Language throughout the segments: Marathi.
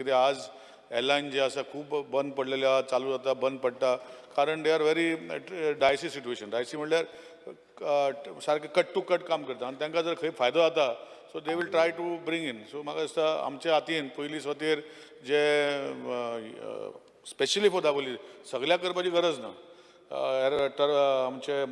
कित्याक आज एअरलायन जे आसा खूब बंद पडलेले आहा, चालू जाता बंद पडटा, कारण they are very Dicey situation. Dicey म्हणल्यार सारके कट टू कट काम करता आनी तांकां जर खंय फायदो जाता so they will try to bring in. So म्हाका दिसता आमच्या हातीन पयली स्वतेर जे स्पेशली फॉर दाबोली सगळ्याक करपाची गरज ना. आमचे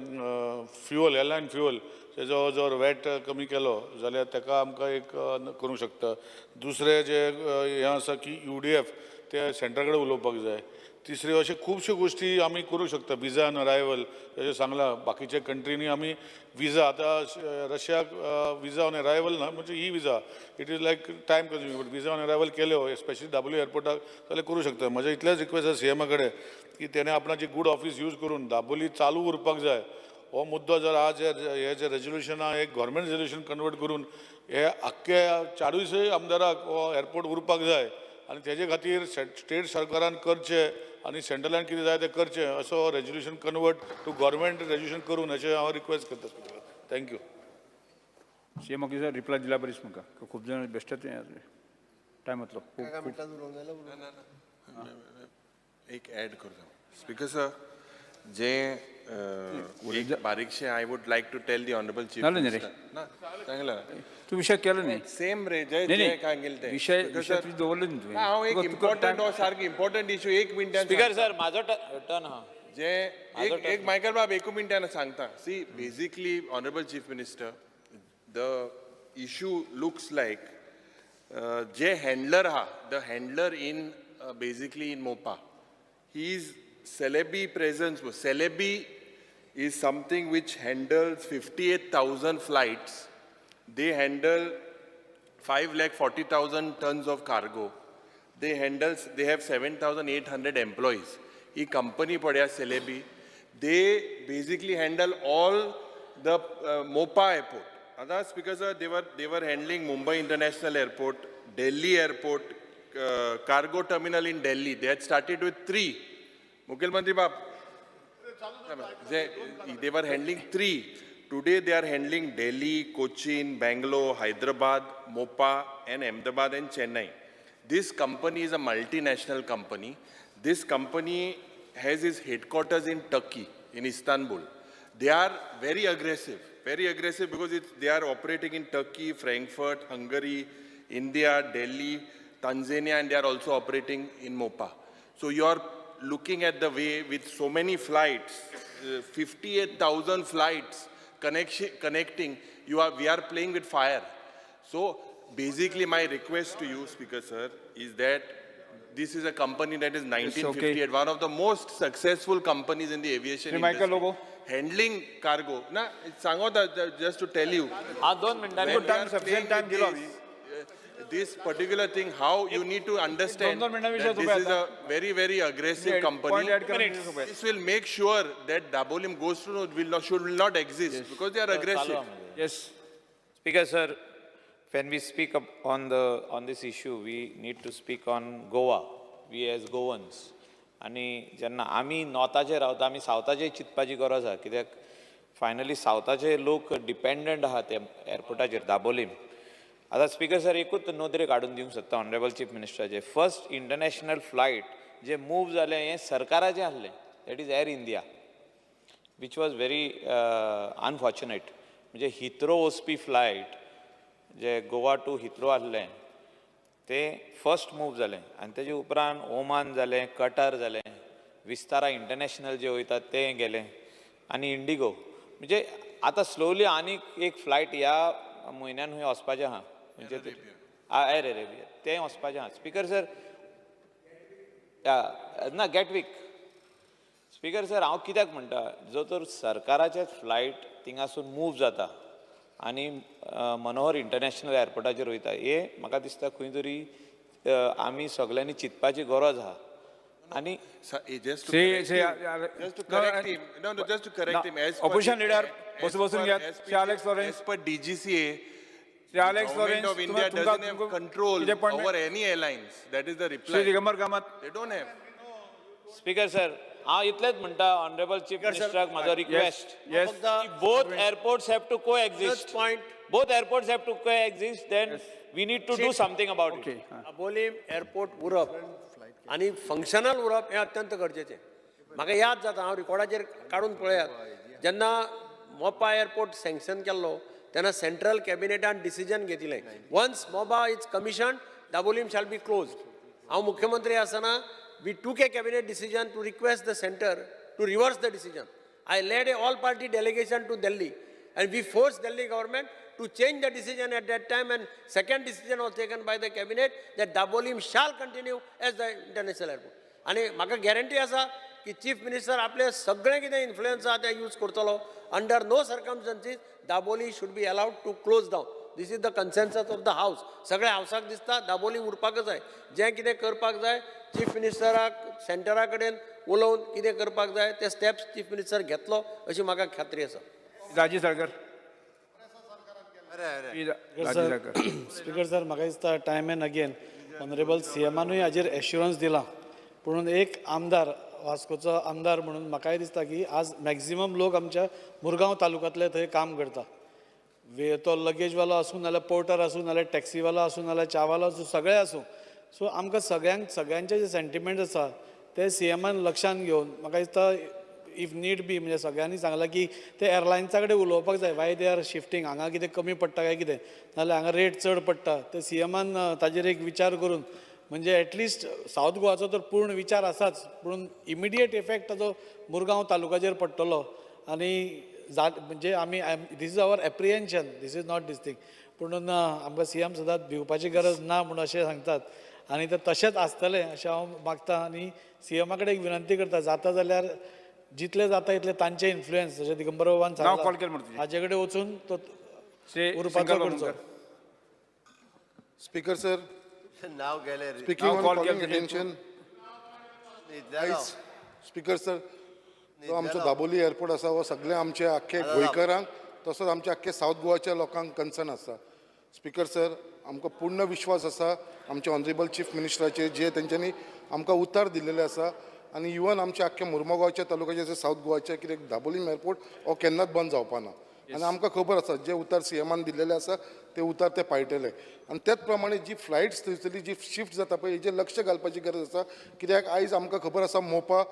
फ्युअल एअरलायन फ्युअल तेजो जर वॅट कमी केलो जाल्यार ताका आमकां एक करूंक शकता. दुसरें जे हें आसा की UDF ते सेंट्रा कडेन उलोवपाक जाय. तिसरे अशे खुबश्यो गोश्टी आमी करूंक शकता. विजा ऑन अरायवल जशें सांगलां बाकीच्या कंट्रीनी आमी विजा आतां रशियाक विजा ऑन अरायवल ना म्हणजे ही visa it is like time consuming. But visa on arrival केल्यो स्पेशली दाबोली एअरपोर्टाक जाल्यार करूंक शकता. म्हजे इतलेच रिक्वेस्ट आसा CM कडेन की तेणें आपणाची गूड ऑफिस यूज करून दाबोली चालू उरपाक जाय. हो मुद्दो जर आज हे जे रेजोल्युशना एक गव्हर्मेंट रेजोल्युशन कन्वर्ट करून हे आख्ख्या 40 आमदाराक हो एअरपोर्ट उरपाक जाय आनी तेजे खातीर स्टेट सरकारान करचे आनी सेंट्रलान कितें जाय तें करचें असो resolution convert to government resolution करून अशें हांव रिक्वेस्ट करता. थँक्यू. CM ऑफिसर रिप्लाय दिला बरीच म्हाका खूब जाण बेश्टेच टायम वतलो. एक ॲड करता स्पीकर सर जे एक बारीकशे I would like to tell the honourable chief minister ना सांगला तू विषय केलो न्ही. सेम रे जय सांगेल ते विषय दवरलो न्ही तुवें. हांव एक इम्पॉर्टंट सारकी इम्पॉर्टंट इश्यू 1 मिनिटान स्पीकर सर माझो टर्न हा जे एक मायकल बाब 1 मिनिटान सांगता. See basically honourable chief minister the issue looks like जे हँडलर आहा the handler in basically in Mopa he is Celebi presence. Celebi is something which handles 58,000 flights. They handle 540,000 tons of cargo. They have 7,800 employees. He company padya Celebi. They basically handle all the Mopa airport. Others because they were handling Mumbai International Airport, Delhi Airport, cargo terminal in Delhi. They had started with 3. Mukhyamantri Bab, they were handling 3. Today they are handling Delhi, Cochin, Bangalore, Hyderabad, Mopa and Ahmedabad and Chennai. This company is a multinational company. This company has its headquarters in Turkey, in Istanbul. They are very aggressive because they are operating in Turkey, Frankfurt, Hungary, India, Delhi, Tanzania, and they are also operating in Mopa. So you are looking at the way with so many flights, 58,000 flights connecting, we are playing with fire. So basically my request to you, Speaker Sir, is that this is a company that is 1958, one of the most successful companies in the aviation industry. Handling cargo. Na, just to tell you. sufficient time This particular thing, how you need to understand that this is a very, very aggressive company. This will make sure that Dabolim goes through will not exist because they are aggressive. Yes. Speaker sir, when we speak up on this issue, we need to speak on Goa. We as Goans. आणि जेन्ना आमी नॉर्थाचे रावता आमी सावथाचे चिंतपाची गरज आहा कित्याक फायनली सावथाचे लोक डिपेंडंट आहा ते एअरपोर्टाचेर दाबोलीम. आता स्पीकर सर एकूच नोंदणी काडून दिवंक सोदता ऑनरेबल चीफ मिनिस्टराचे. फर्स्ट इंटरनॅशनल फ्लायट जे मूव जालें हें सरकाराचें आसलें, that is Air India, which was very unfortunate. म्हणजे हिथ्रो वचपी फ्लायट जे गोवा टू हिथ्रो आसलें तें फर्स्ट मूव जालें आनी तेजे उपरांत ओमान जालें, कटार जालें, विस्तारा इंटरनॅशनल जे वयतात तें गेलें आनी इंडिगो. म्हणजे आतां स्लोली आनीक एक फ्लायट ह्या म्हयन्यान खंय वचपाचें आहा म्हणजे एअर अरेबिया तें वचपाचें आहा. स्पीकर सर ना गॅटवीक. स्पीकर सर हांव कित्याक म्हणटा, जो तर सरकाराचेच फ्लायट थिंगासून मूव जाता आनी मनोहर इंटरनॅशनल एअरपोर्टाचेर वयता, हे म्हाका दिसता खंय तरी आमी सगळ्यांनी चिंतपाची गरज आहा. आनी just to correct him, opposition leader बसून घ्या. Alex Lawrence, as per DGCA, Alex Government Lawrence, of India doesn't have control over any airlines. That is the reply. Digambar Kamath. They don't have. Speaker sir हांव इतलेंच म्हणटा ऑनरेबल चीफ मिनिस्टराक म्हाजो request Yes. both airports have to coexist. point. Both airports have to coexist, then we need to do something about it. Okay. Dabolim airport उरप आनी फंक्शनल उरप हें अत्यंत गरजेचें. म्हाका याद जाता हांव रिकॉर्डाचेर काडून पळयात जेन्ना मोपा एअरपोर्ट सँक्शन केल्लो तेन्ना सेंट्रल कॅबिनेटान डिसिजन घेतिल्लें वन्स Mopa is commission Dabolim shall be closed. हांव मुख्यमंत्री आसतना we took a cabinet decision to request the centre to reverse the decision. I led a all-party delegation to Delhi and we forced Delhi government to change the decision at that time, and second decision was taken by the cabinet that Dabolim shall continue as the international airport. आणि म्हाका गॅरंटी आसा की चीफ मिनिस्टर आपले सगळें कितें इन्फ्लुएन्स आहा तें यूज करतलो. Under no circumstances Dabolim should be allowed to close down. This is the consensus of the house. सगळ्या हावसाक दिसता दाबोली उरपाकच जाय. जें कितें करपाक जाय चीफ मिनिस्टराक सेंटरा कडेन उलोवन कितें करपाक जाय ते स्टेप्स चीफ मिनिस्टर घेतलो अशी म्हाका खात्री आसा. राजीव साळकर. राजीव साळकर. स्पीकर सर म्हाका दिसता टायम एंड अगेन ऑनरेबल सीएमानूय हाजेर एश्युरन्स दिला. पूण एक आमदार वास्कोचो आमदार म्हणून म्हाकाय दिसता की आज मॅक्झिमम लोक आमच्या मुरगांव तालुक्यांतले थंय काम करता. तो लगेजवालो आसूं नाल्यार पोर्टर आसूं नाल्यार टॅक्सीवालो आसूं नाल्यार चावालो आसूं सगळे आसूं. सो आमकां सगळ्यांचे जे सेंटिमेंट आसा ते सीएमान लक्षांत घेवन म्हाका दिसता इफ नीड बी म्हणजे सगळ्यांनी सांगलां की ते एअरलायन्सा कडेन उलोवपाक जाय वाय दे आर शिफ्टींग हांगा कितें कमी पडटा काय कितें नाल्यार हांगा रेट चड पडटा ते सीएमान ताजेर एक विचार करून म्हणजे एटलिस्ट सावथ गोवाचो तर पूर्ण विचार आसाच पूण इमिडिएट इफेक्ट ताजो मुरगांव तालुक्याचेर पडटलो. आनी म्हणजे आमी this is our apprehension this is not this thing. पूण आमकां सीएम सदांच भिवपाची गरज ना म्हणून अशें सांगतात आनी ते तशेंच आसतलें अशें हांव मागतां. आनी सीएमा कडेन एक विनंती करता जाता जाल्यार जितले जाता इतले तांचे इन्फ्लुएन्स जशें दिगंबर बाबान नांव कॉल सांगलां केलें म्हणटा तुजें. हाजे कडेन वचून तो श्री उरपाचो शंकर करचो. Bamankar. Speaker sir, Now gallery. speaking Now on call calling Captain attention, Nidalo. guys, Speaker sir, तो आमचो दाबोली एअरपोर्ट आसा हो सगळे आमचे आख्खे गोंयकारांक तसोच आमच्या आख्खे सावथ गोवाच्या लोकांक कन्सर्न आसा. स्पीकर सर आमकां पूर्ण विश्वास आसा आमच्या ऑनरेबल चीफ मिनिस्टराचेर जे तेंच्यांनी आमकां उतर दिलेले आसा आनी इवन आमच्या आख्ख्या मुर्मुगांवच्या तालुक्याचे सावथ गोवाचे कितें दाबोलीम एअरपोर्ट हो केन्नाच बंद जावपा ना. आनी आमकां खबर आसा जे उतर सीएमान दिल्लेले आसा ते उतर ते पाळटले. आनी त्याच प्रमाणे जी फ्लायट्स थंयसरली जी शिफ्ट जाता पळय हेजेर लक्ष घालपाची गरज आसा. कित्याक आयज आमकां खबर आसा मोपा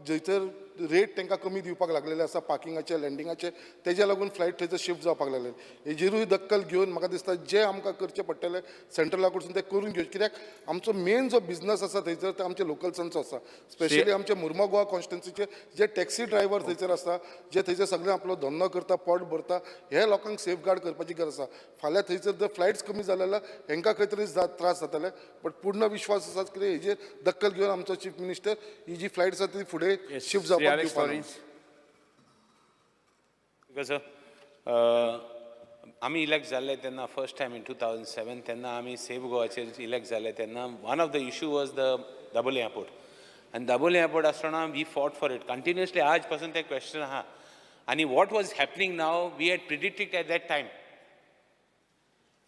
जंयसर रेट तांकां कमी दिवपाक लागलेले आसा पार्किंगाचे लँडिंगाचे तेज्या लागून फ्लायट थंयसर शिफ्ट जावपाक लागले. हेजेरूय दक्कल घेवन म्हाका दिसता जे आमकां करचें पडटलें सेंट्रला कडसून ते करून घेवचें. कित्याक आमचो मेन जो बिझनस आसा थंयसर ते आमच्या लोकल्सांचो आसा. स्पेशली आमच्या मुर्मा गोवा कॉन्स्टिट्युन्सीचे जे टॅक्सी ड्रायव्हर थंयसर आसा जे थंयसर सगळे आपलो धंदो करता पोट भरता हे लोकांक सेफ गार्ड करपाची गरज आसा. फाल्यां थंयसर जर फ्लायट्स कमी जाले जाल्यार हेंकां खंय तरी त्रास जातले. बट पूर्ण विश्वास आसा कितें हेजेर दक्कल घेवन आमचो चीफ मिनिस्टर ही जी फ्लायट आसा ती फुडें शिफ्ट जावपाक दिवपाना. कसं आमी इलेक्ट जाल्ले तेन्ना फर्स्ट टायम इन 2007 तेन्ना आमी सेफ गोवाचेर इलेक्ट जाल्ले तेन्ना one of the issue was the Dabolim airport. आनी दाबोली एअरपोर्ट आसतना we fought for it continuously. आज पासून ते क्वेश्चन आहा. आनी what was happening now we had predicted at that time.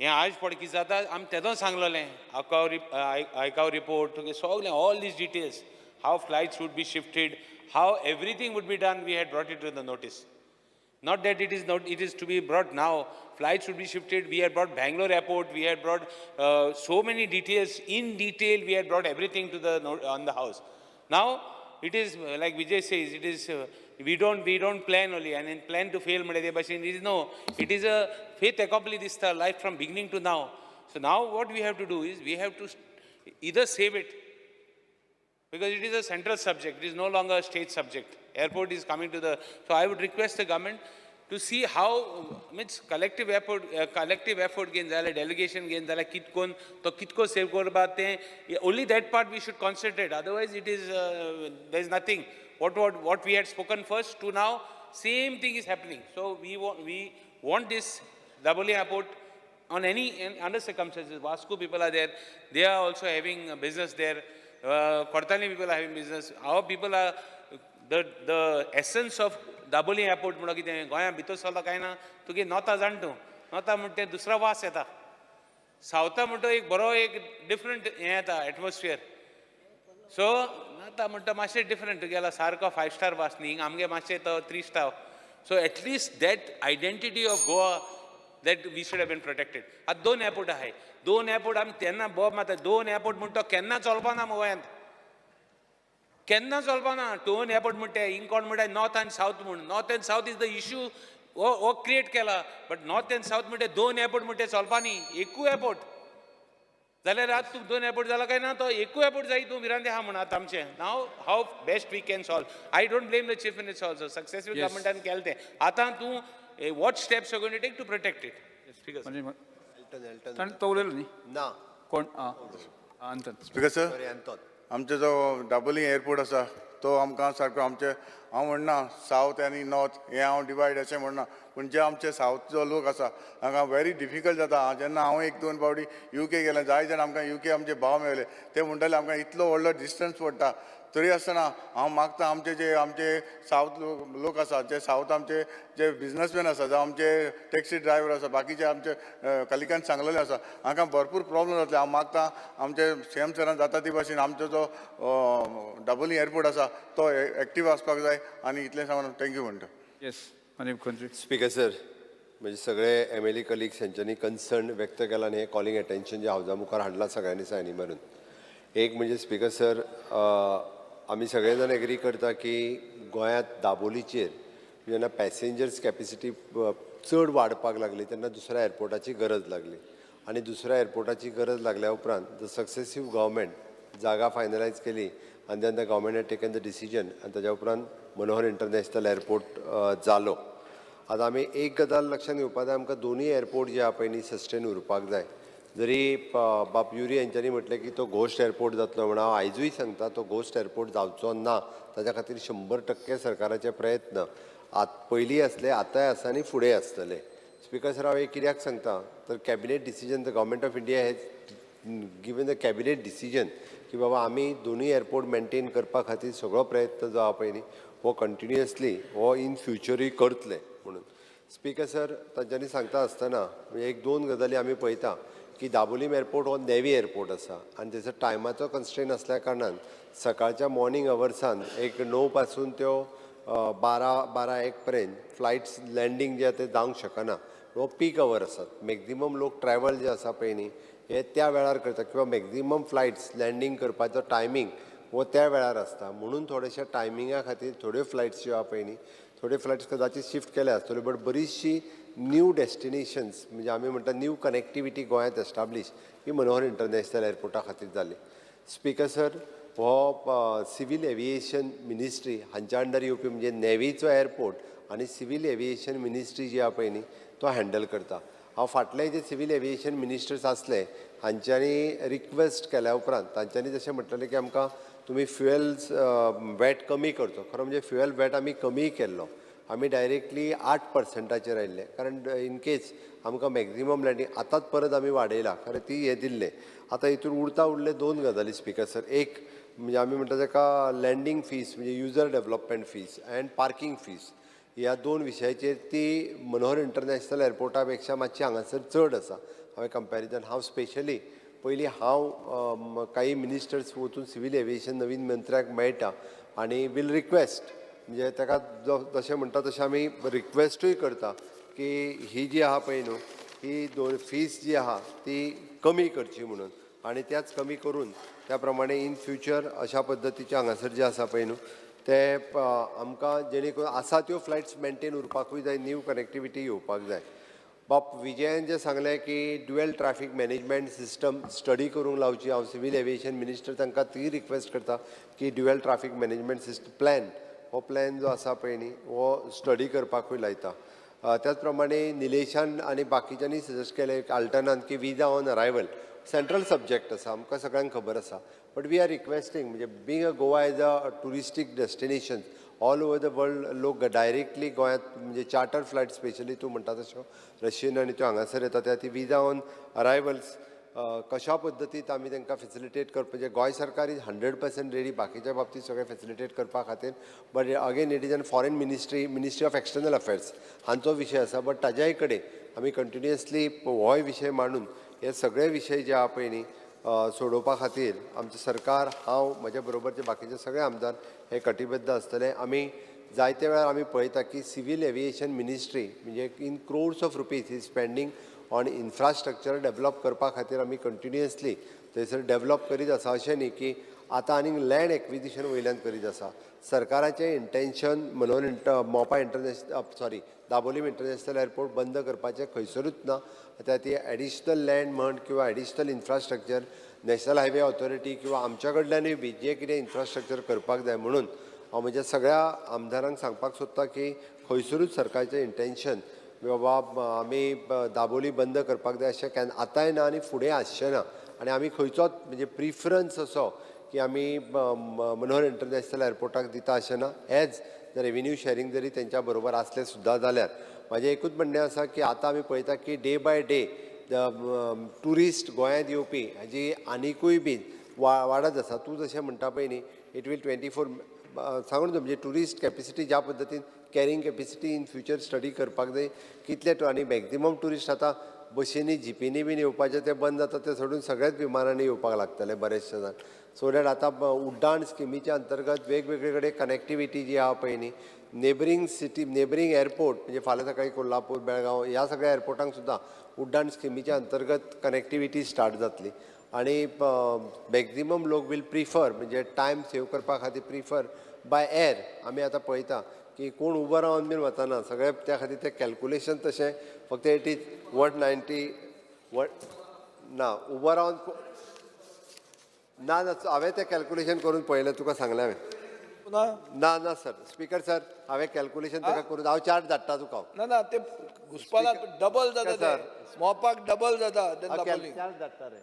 हें आज पड कितें जाता आमी तेदोच सांगलोलें आयकाव रिपोर्ट सगलें all these details how flights would be shifted how everything would be done we had brought it to the notice. Not that it is to be brought now. Flights should be shifted. We had brought Bangalore airport. We had brought so many details. In detail, we had brought everything to the on the house. Now it is like Vijay says. It is we don't plan only and then plan to fail. It is no. It is a faith accomplished this life from beginning to now. So now what we have to do is we have to either save it because it is a central subject. It is no longer a state subject. Airport is coming to the. So I would request the government to see how means collective effort gain zala delegation gain zala kitkon to kitko save korba te only that part we should concentrate. Otherwise it is there is nothing. What we had spoken first to now same thing is happening. So we want this Daboli airport on any under circumstances. Vasco people are there. They are also having business there. Kortani people are having business. Our people are the essence of Dabolim airport म्हणून कितें गोंया भितर चलता काय ना तुगे नॉर्था जाण तूं नॉर्था म्हणटा तें दुसरो वास येता. सावथा म्हणटा एक बरो एक डिफरंट हें येता एटमॉस्फियर. सो मागता म्हणटा मातशें डिफरंट गेला सारको 5 स्टार बस न्ही आमगे मातशें तो 3 star so at least that identity of Goa that we should have been protected आतां 2 एअरपोर्ट आहाय 2 एअरपोर्ट आमी तेन्ना बोब माता 2 एअरपोर्ट म्हणटा केन्ना चलपाना गोंयांत केन्ना चलपाना 2 एअरपोर्ट म्हणटा इंकोण म्हणटा नॉर्थ आनी सावथ म्हूण north end south is the issue हो क्रिएट केला बट नॉर्थ एंड सावथ म्हणटा 2 एअरपोर्ट म्हणटा चलपानी एकू एअरपोर्ट जाल्यार आतां तुका 2 एअरपोर्ट जाला काय ना तो एकू एअरपोर्ट जाय तूं मिरांदे आहा म्हणून आतां आमचें नाव हाव best we can solve I don't blame the chief minister also successful गव्हर्मेंटान केलें तें आतां तूं what steps are going to take to protect it म्हणजे ताणें तो उलयलो न्ही ना कोण Anton speaker sir sorry Anton आमचो जो डाबोलीं एअरपोर्ट आसा तो आमकां सारको आमचे हांव म्हणना सावथ आनी नॉर्थ हें हांव डिवायड अशें म्हणना पूण जे आमचे सावथचो लोक आसा हांगा व्हेरी डिफिकल्ट जाता जेन्ना हांव 1-2 फावटी UK गेलें जाय जाण आमकां UK आमचे भाव मेळले ते म्हणटाले आमकां इतलो व्हडलो डिस्टन्स पडटा तरी आसतना हांव मागता आमचे सावथ लोक आसा जे सावथ आमचे जे बिझनसमॅन आसा जावं आमचे टॅक्सी ड्रायव्हर आसा बाकीचे आमचे कलिकान सांगलेले आसा हांकां भरपूर प्रॉब्लम जातले हांव मागता आमचे CM सरान जाता ती भाशेन आमचो जो डाबोलीं एअरपोर्ट आसा तो एक्टीव आसपाक जाय आनी इतलें सांगून थँक्यू म्हणटा येस माननीय मुख्यमंत्री स्पीकर सर म्हणजे सगळे MLA कलिग्स हांच्यांनी कन्सर्न व्यक्त केला आनी हें कॉलिंग एटेन्शन जे हावजा मुखार हाडलां सगळ्यांनी सायनी मारून एक म्हणजे स्पीकर सर आमी सगळे जाण एग्री करता की गोंयांत दाबोलीचेर जेन्ना पॅसेंजर्स कॅपेसिटी चड वाडपाक लागली तेन्ना दुसऱ्या एअरपोर्टाची गरज लागली आनी दुसऱ्या एअरपोर्टाची गरज लागल्या उपरांत द सक्सेसीव गव्हर्मेंट जागा फायनलायज केली आनी then the government had taken the decision आनी ताज्या उपरांत मनोहर इंटरनॅशनल एअरपोर्ट जालो आतां आमी एक गजाल लक्षांत घेवपा जाय आमकां दोनूय एअरपोर्ट जे आहा पळय न्ही सस्टेन उरपाक जाय जरी बाप युरी हांच्यांनी म्हटलें की तो घोस्ट एअरपोर्ट जातलो म्हणून हांव आयजूय सांगता तो घोस्ट एअरपोर्ट जावचो ना ताच्या खातीर 100% सरकाराचे प्रयत्न पयलीं आसले आतांय आसा आनी फुडें आसतले स्पीकर सर हांव एक कित्याक सांगता तर cabinet decision the government of India has given the cabinet decision की बाबा आमी दोनूय एअरपोर्ट मेंटेन करपा खातीर सगळो प्रयत्न जो आहा पळय न्ही हो कंटिन्युअसली हो इन फ्युचरूय करतले म्हणून स्पीकर सर तांच्यांनी सांगता आसतना म्हणजे 1-2 गजाली आमी पळयता की दाबोलीम एअरपोर्ट हो नेवी एअरपोर्ट आसा आनी तेचो टायमाचो कन्स्ट्रेन आसल्या कारणान सकाळच्या मॉर्निंग अवर्सान एक 9 पासून त्यो 12-1 पर्यंत फ्लायट्स लँडींग जे ते जावंक शकना हो पीक अवर आसात मॅक्झिमम लोक ट्रॅव्हल जे आसा पळय न्ही हे त्या वेळार करता किंवा मॅक्झिमम फ्लायट्स लँडींग करपाचो टायमींग हो त्या वेळार आसता म्हणून थोडेशा टायमिंगा खातीर थोड्यो फ्लायट्स ज्यो आहा पळय न्ही थोड्यो फ्लायट्स कदाचित शिफ्ट केल्या आसतल्यो बट बरीचशी न्यू डेस्टिनेशन्स म्हणजे आमी म्हणटा न्यू कनेक्टिविटी गोंयांत एस्टाब्लीश ही मनोहर इंटरनॅशनल एअरपोर्टा खातीर जाली स्पीकर सर हो सिवील एविएशन मिनिस्ट्री हांच्या अंडर येवपी म्हणजे नेवीचो एअरपोर्ट आनी सिवील एविएशन मिनिस्ट्री जी आहा पळय न्ही तो हँडल करता हांव फाटले जे सिवील एविएशन मिनिस्टर्स आसले हांच्यांनी रिक्वेस्ट केल्या उपरांत तांच्यांनी जशें म्हटलेलें की आमकां तुमी फ्युएल्स वॅट कमी करचो खरो म्हणजे फ्युएल वॅट आमी कमी केल्लो आमी डायरेक्टली 8%चेर आयिल्ले कारण इन केस आमकां मॅक्झिमम लँडींग आतांच परत आमी वाडयला खरें ती हें दिल्लें आतां हितून उरले 2 गजाली स्पीकर सर एक म्हणजे आमी म्हणटा ताका लँडींग फीज म्हणजे user development fees end parking fees ह्या 2 विशयाचेर ती मनोहर इंटरनॅशनल एअरपोर्टा पेक्षा मातशी हांगासर चड आसा हांवें कंपॅरिजन हांव स्पेशली पयलीं हांव काही मिनिस्टर्स वचून सिवील एविएशन नवीन मंत्र्याक मेळटा आनी वील रिक्वेस्ट म्हणजे ताका जशें म्हणटा तशें आमी रिक्वेस्टूय करता की ही जी आहा पळय न्हू ही फीज जी आहा ती कमी करची म्हणून आनी त्याच कमी करून त्या प्रमाणे इन फ्युचर अशा पद्दतीचे हांगासर जे आसा पळय न्हू ते आमकां जेणे करून आसा त्यो फ्लायट्स मेंटेन उरपाकूय जाय न्यू कनेक्टिविटी येवपाक जाय बाप विजयान जे सांगलें की dual traffic management system study करूंक लावची हांव सिवील एविएशन मिनिस्टर तांकां ती रिक्वेस्ट करता की dual traffic management system plan हो प्लॅन जो आसा पळय न्ही हो स्टडी करपाकूय लायता त्याच प्रमाणे निलेशान आनी बाकीच्यांनी सजेस्ट केलें अल्टर्नान की visa on arrival central subject आसा आमकां सगळ्यांक खबर आसा बट वी आर रिक्वेस्टींग म्हणजे being a Goa as a touristic destination all over the world लोक डायरेक्टली गोंयांत म्हणजे चार्टर फ्लायट स्पेशली तूं म्हणटा तश्यो रशियन आनी त्यो हांगासर येता त्या ती विजा ऑन अरायवल्स कशा पद्दतीत आमी तांकां फेसिलिटेट करप म्हणजे गोंय सरकार इज 100% रेडी बाकीच्या बाबतींत सगळें फेसिलिटेट करपा खातीर but again it is an foreign ministry of external affairs हांचो विशय आसा बट ताज्याय कडेन आमी कंटिन्युअसली होय विशय मांडून हे सगळे विशय जे आहा पळय न्ही सोडोवपा खातीर आमचें सरकार हांव म्हज्या बरोबरचे बाकीचे सगळे आमदार हे कटिबद्ध आसतले. आमी जायते वेळार आमी पळयता की सिवील एविएशन मिनिस्ट्री म्हणजे in crores of rupees is spending on infrastructure develop करपा खातीर आमी कंटिन्युअसली थंयसर डेवलप करीत आसा. अशें न्ही की आतां आनीक लँड एक्विजिशन वयल्यान करीत आसा. सरकाराचें इंटेन्शन मोपा इंटरनॅशनल दाबोलीम इंटरनॅशनल एअरपोर्ट बंद करपाचें खंयसरूच ना. आतां ती एडिशनल लँड म्हण किंवा additional infrastructure national highway authority किंवा आमच्या कडल्यानूय बी जें कितें इन्फ्रास्ट्रक्चर करपाक जाय म्हणून हांव म्हज्या सगळ्या आमदारांक सांगपाक सोदतां की खंयसरूच सरकाराचें इंटेन्शन बाबा आमी दाबोली बंद करपाक जाय अशें आतांय ना आनी फुडें आसचें ना. आनी आमी खंयचोच म्हणजे प्रिफरन्स असो की आमी मनोहर इंटरनॅशनल एअरपोर्टाक दिता अशें ना. एज द रेव्हेन्यू शेअरिंग जरी तेंच्या बरोबर आसलें सुद्दां जाल्यार म्हाजें एकूच म्हणणें आसा की आतां आमी पळयता की डे बाय डे ट्युरिस्ट गोंयांत येवपी हाजी आनिकूय बी वाडत आसा. तूं जशें म्हणटा पळय न्ही इट वील 24 सांगून म्हणजे ट्युरिस्ट कॅपेसिटी ज्या पद्दतीन carrying capacity in future study करपाक जाय कितले आनी मॅक्झिमम ट्युरिस्ट आतां बशींनी जिपींनी बीन येवपाचें तें बंद जाता तें सोडून सगळ्याच विमानांनी येवपाक लागतले बरेचशे जाण. सो दॅट आतां उड्डाण स्किमीच्या अंतर्गत वेगवेगळे कडेन कनेक्टिविटी जी आहा पळय न्ही नेबरींग सिटी नेबरींग एअरपोर्ट म्हणजे फाल्यां सकाळीं कोल्हापूर बेळगांव ह्या सगळ्या एअरपोर्टांक सुद्दां उड्डाण स्किमीच्या अंतर्गत कनेक्टिविटी स्टार्ट जातली. आनी मॅक्झिमम लोक वील प्रिफर म्हणजे टायम सेव करपा खातीर प्रिफर बाय एअर. आमी आतां पळयता की कोण उबो रावन बीन वतना सगळे त्या खातीर तें कॅल्कुलेशन तशें फक्त इट इज 190 ना उबो रावन ना ना हांवें तें कॅल्कुलेशन करून पळयलें तुका सांगलें हांवें. ना ना सर स्पीकर सर हांवें कॅल्कुलेशन ताका करून हांव चार्ट धाडटा तुका. ना ना ते घुसपाला डबल जाता सर. मोपाक डबल जाता चार्ट धाडटा रे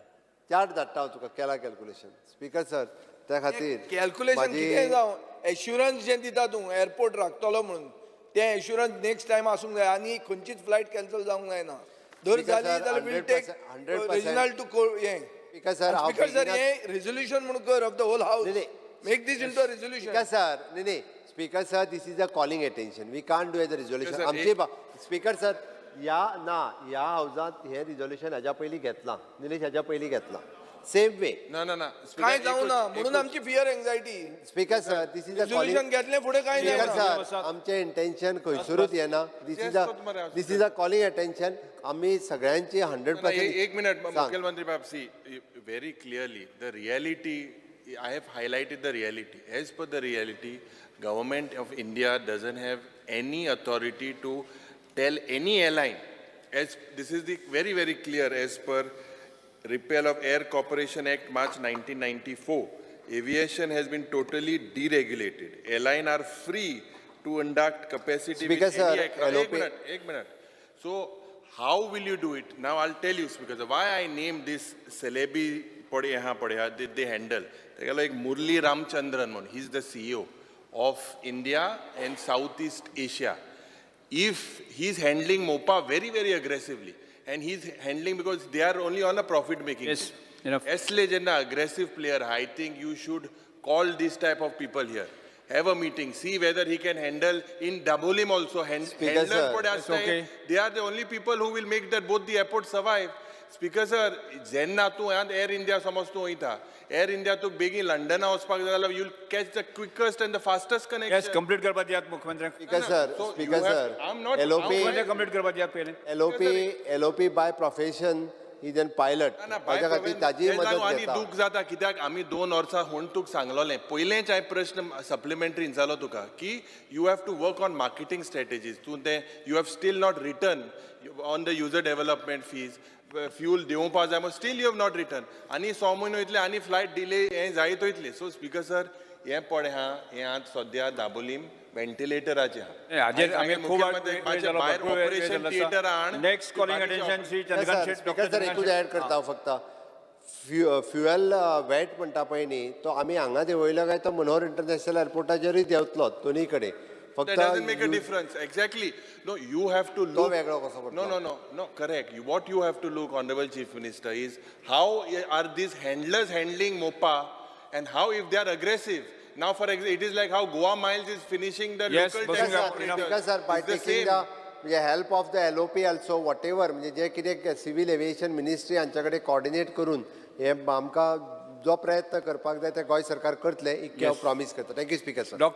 चार्ट धाडटा हांव तुका केला कॅल्कुलेशन. स्पीकर सर त्या खातीर कॅल्कुलेशन कितें जावं एश्युरन्स जें दिता तूं एअरपोर्ट राखतलो म्हणून तें एश्युरन्स नेक्स्ट टायम आसूंक जाय आनी खंयचीच फ्लायट कॅन्सल जावंक जायना. धर जाली जाल्यार वील टेक 100% टू हें स्पीकर सर स्पीकर सर हें रेझोल्युशन म्हणून कर of the whole house make this into a resolution. Speaker sir न्ही speaker sir this is a calling attention we can't do as a resolution आमची स्पीकर सर ह्या हावजांत हें रिझोल्युशन हाज्या पयलीं घेतलां निलेश हाज्या पयलीं घेतलां सेम वे. ना ना ना काय जावं ना म्हणून आमची fear anxiety. Speaker sir this is a resolution घेतलें फुडें काय स्पीकर ना. सर आमचें इंटेन्शन खंयसरूच येना. This is a calling attention आमी सगळ्यांची 100%. एक मिनट मुख्यमंत्री बाब सी very clearly the reality I have highlighted the reality. As per the reality, government of India doesn't have any authority to tell any airline, as this is the very clear as per repeal of Air Corporation Act March 1994. Aviation has been totally deregulated. Airlines are free to induct capacity Speaker with any sir, LOP. Ek minute. So how will you do it? Now I'll tell you because why I named this celebi they handle. Like Murli Ramchandran, he's the CEO of India and Southeast Asia. If he's handling MOPA very aggressively, and he's handling because they are only on a profit making. Yes, enough. As legend, aggressive player, I think you should call this type of people here. Have a meeting, see whether he can handle in Dabolim also. Speaker sir, it's okay. They are the only people who will make that both the airports survive. Speaker sir, जेन्ना तूं एअर इंडिया समज तूं वयता एअर इंडिया तूं बेगीन लंडना वचपाक जाय जाल्यार you'll catch the quickest and the fastest connection. Yes complete करपा दियात मुख्यमंत्र्यांक. Speaker sir I'm not. LOP complete करपा दियात पयलें. LOP by profession is an pilot ताच्या खातीर ताजी मदत आनी घेता. दूख जाता कित्याक आमी 2 वर्सां म्हूण तुका सांगलोलें पयलेंच हांवें प्रश्न सप्लिमेंटरी विचारलो तुका की you have to work on marketing strategies. तूं तें you have still not return on the user development fees fuel दिवपा जाय म्हूण still you have not return आनी 6 म्हयने वयतले आनी फ्लायट डिले हें जायत वयतलें. सो स्पीकर सर हें पडे हा हें आतां सद्या दाबोलीम व्हेंटिलेटराचें आहा. हाजेर आमी खूब भायर ऑपरेशन थिएटर आण. Next calling attention Shri Chandrakant Shet. Speaker sir एकूच ऍड करता हांव फक्त फ्युएल वॅट म्हणटा पळय न्ही तो आमी हांगा देंवयलो काय तो मनोहर इंटरनॅशनल एअरपोर्टाचेरूय देंवतलो दोनूय कडेन. That doesn't make a difference. Exactly. No, you have to look. No, correct. What you have to look, Honorable Chief Minister, is how are these handlers handling MOPA and how if they are aggressive. Now, for example, it is like how Goa Miles is finishing the Yes, local Bhushan taxi sir, operators. Because sir, by It's the taking same. म्हणजे help of the LOP also what ever म्हणजे जे कितें सिव्हील एविएशन मिनिस्ट्री हांचे कडेन कॉर्डिनेट करून हे आमकां जो प्रयत्न करपाक जाय ते गोंय सरकार करतले इतके हांव प्रॉमीस करता. Thank you speaker sir. डॉक्टर